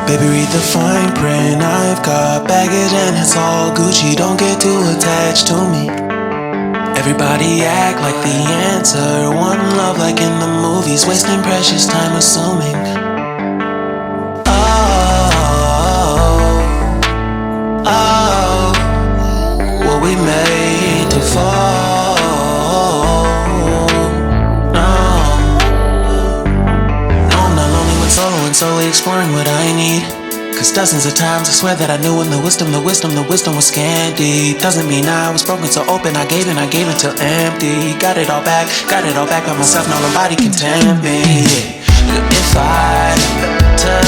Baby, read the fine print. I've got baggage and it's all Gucci. Don't get too attached to me. Everybody act like the answer. One love like in the movies. Wasting precious time assuming. Oh, what we made to fall. No, I'm not lonely when solo and solely exploring what I need. Cause dozens of times I swear that I knew when the wisdom was scanty. Doesn't mean I was broken so open, I gave till empty. Got it all back by myself, now nobody can tempt me. If I better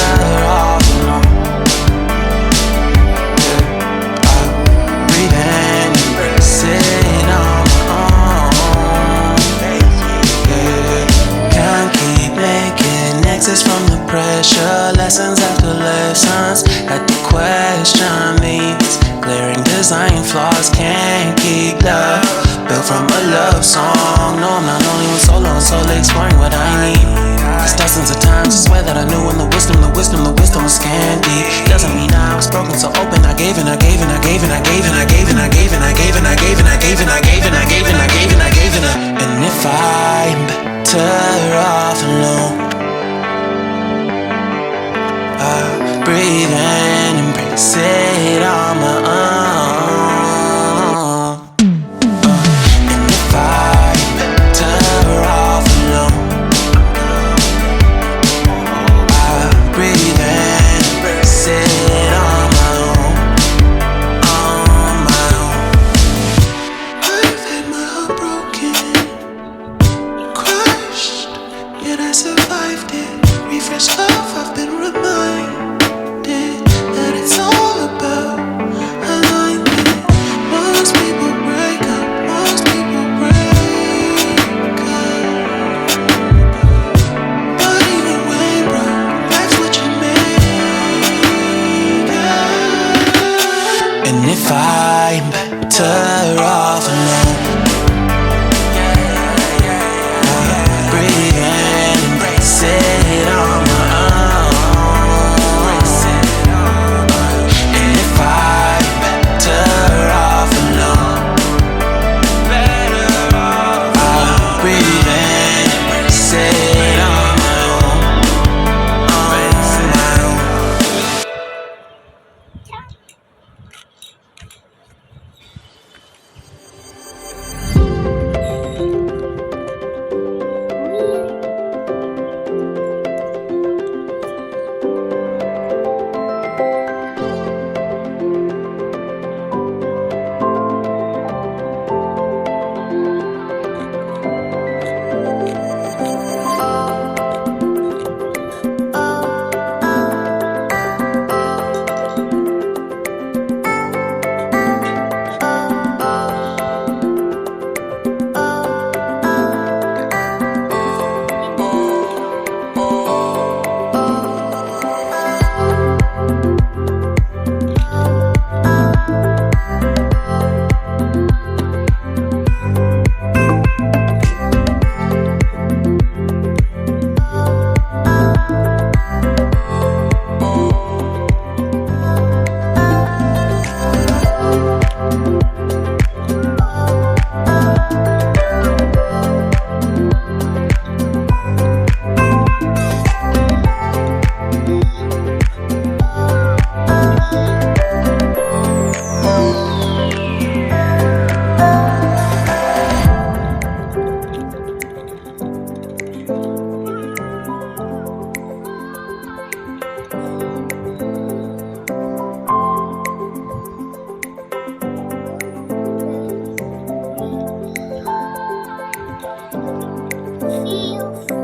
off alone, breathe in, embrace it on my own. Can't keep making exits from the pressure. Lessons after lessons, had to question these glaring design flaws. Can't keep love built from a love song. No, I'm not only with solo and solely exploring what I need. Cause dozens of times I swear that I knew when the wisdom was scanty. Doesn't mean I was broken so open, I gave and I gave and I gave and I gave and I gave and I gave and I gave and I gave and I gave and I gave and I gave and I gave and I gave and I. And if I'm better off alone, breathe in, embrace it on my own. And if I'm better off alone, breathe in, embrace it on my own, on my own. I've had my heart broken, crushed, yet I survived it. Refresh love, I've been reminded that it's all about alignment. Most people break up, most people break up. But even when broke, that's what you make up. And if I'm better off alone, breathe in, embrace it on my own. And if I'm better off alone, I'll breathe in, embrace it on my own, on my own. Feel